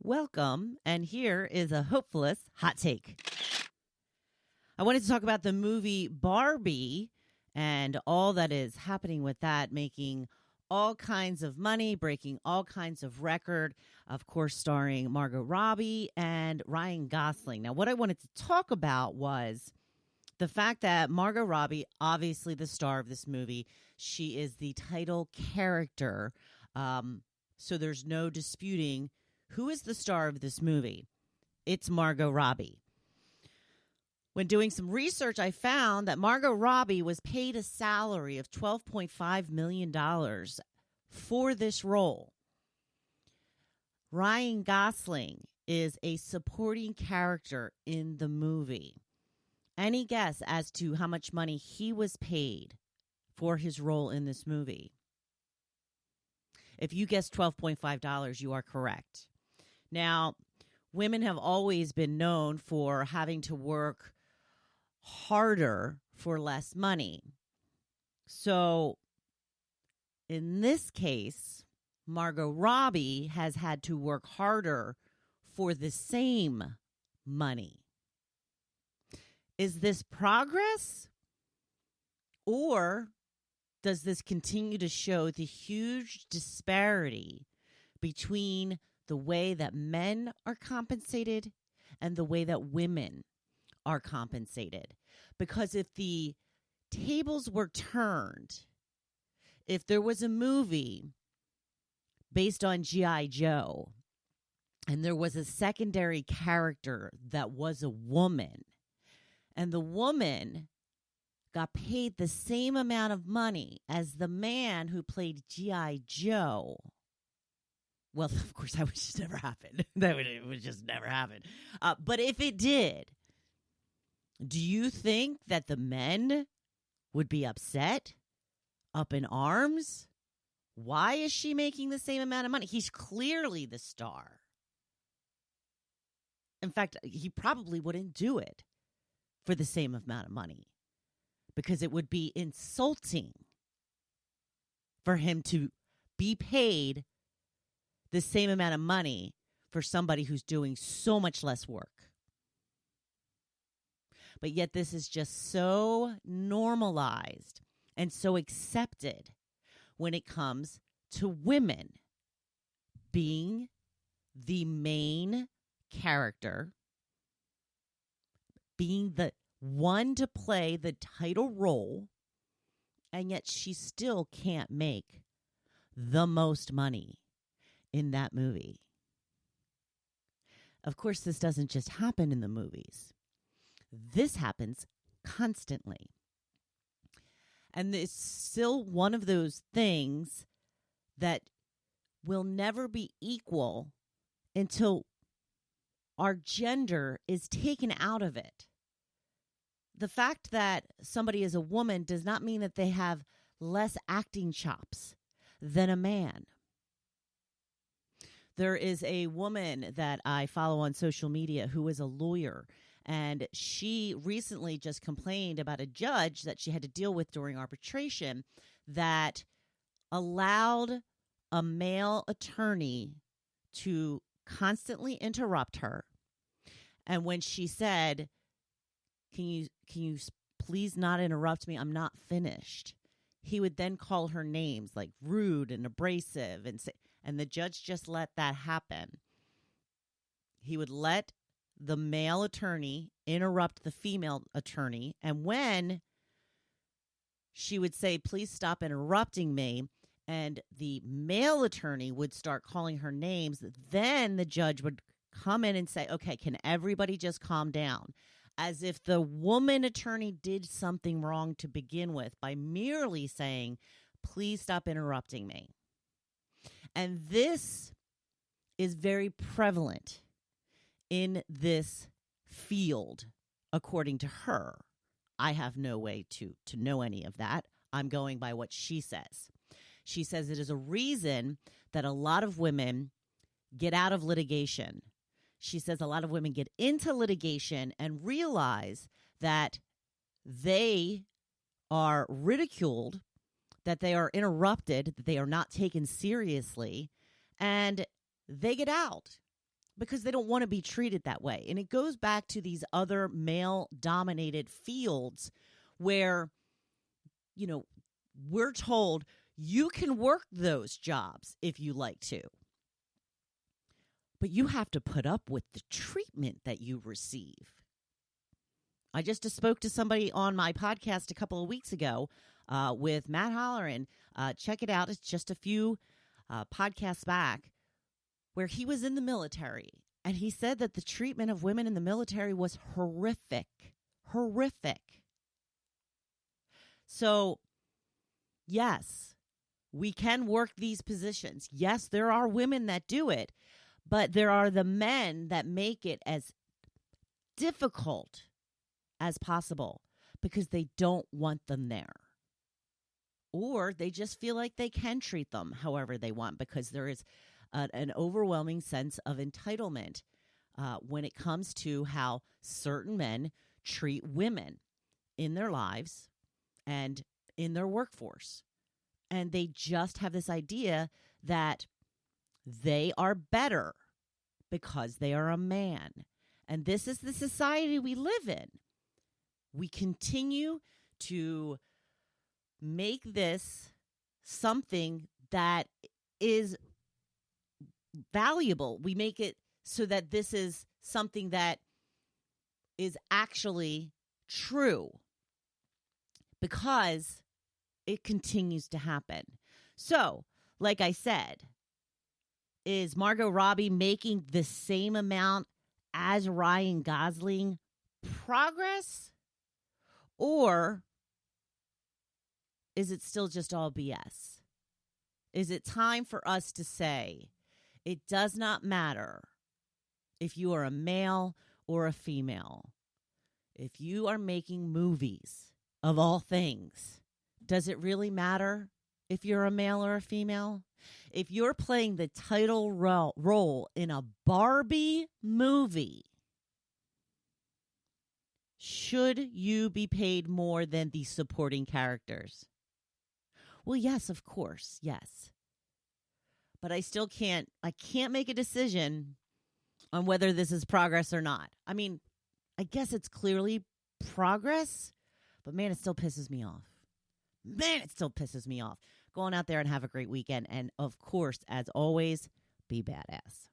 Welcome, and here is a Hopefulist Hot Take. I wanted to talk about the movie Barbie and all that is happening with that, making all kinds of money, breaking all kinds of record, of course, starring Margot Robbie and Ryan Gosling. Now, what I wanted to talk about was the fact that Margot Robbie, obviously the star of this movie, she is the title character, so there's no disputing who is the star of this movie. It's Margot Robbie. When doing some research, I found that Margot Robbie was paid a salary of $12.5 million for this role. Ryan Gosling is a supporting character in the movie. Any guess as to how much money he was paid for his role in this movie? If you guessed $12.5, you are correct. Now, women have always been known for having to work harder for less money. So, in this case, Margot Robbie has had to work harder for the same money. Is this progress? Or does this continue to show the huge disparity between the way that men are compensated and the way that women are compensated? Because if the tables were turned, if there was a movie based on G.I. Joe and there was a secondary character that was a woman, and the woman got paid the same amount of money as the man who played G.I. Joe, well, of course, that would just never happen. It would just never happen. But if it did, do you think that the men would be upset, up in arms? Why is she making the same amount of money? He's clearly the star. In fact, he probably wouldn't do it for the same amount of money because it would be insulting for him to be paid the same amount of money for somebody who's doing so much less work. But yet this is just so normalized and so accepted when it comes to women being the main character, being the one to play the title role, and yet she still can't make the most money in that movie. Of course, this doesn't just happen in the movies. This happens constantly. And it's still one of those things that will never be equal until our gender is taken out of it. The fact that somebody is a woman does not mean that they have less acting chops than a man. There is a woman that I follow on social media who is a lawyer, and she recently just complained about a judge that she had to deal with during arbitration that allowed a male attorney to constantly interrupt her. And when she said, can you please not interrupt me? I'm not finished. He would then call her names like rude and abrasive, and the judge just let that happen. He would let the male attorney interrupt the female attorney, and when she would say, please stop interrupting me, and the male attorney would start calling her names, then the judge would come in and say, okay, can everybody just calm down? As if the woman attorney did something wrong to begin with by merely saying, please stop interrupting me. And this is very prevalent in this field, according to her. I have no way to know any of that. I'm going by what she says. She says it is a reason that a lot of women get out of litigation. She says a lot of women get into litigation and realize that they are ridiculed, that they are interrupted, that they are not taken seriously, and they get out because they don't want to be treated that way. And it goes back to these other male-dominated fields where, we're told you can work those jobs if you like to. But you have to put up with the treatment that you receive. I just spoke to somebody on my podcast a couple of weeks ago with Matt Holleran. Check it out. It's just a few podcasts back where he was in the military. And he said that the treatment of women in the military was horrific. Horrific. So, yes, we can work these positions. Yes, there are women that do it. But there are the men that make it as difficult as possible because they don't want them there. Or they just feel like they can treat them however they want because there is an overwhelming sense of entitlement when it comes to how certain men treat women in their lives and in their workforce. And they just have this idea that they are better because they are a man. And this is the society we live in. We continue to make this something that is valuable. We make it so that this is something that is actually true because it continues to happen. So, like I said, is Margot Robbie making the same amount as Ryan Gosling progress? Or is it still just all BS? Is it time for us to say it does not matter if you are a male or a female? If you are making movies, of all things, does it really matter if you're a male or a female? If you're playing the title role in a Barbie movie, should you be paid more than the supporting characters? Well, yes, of course, yes. But I can't make a decision on whether this is progress or not. I mean, I guess it's clearly progress, but man, it still pisses me off. Go on out there and have a great weekend. And of course, as always, be badass.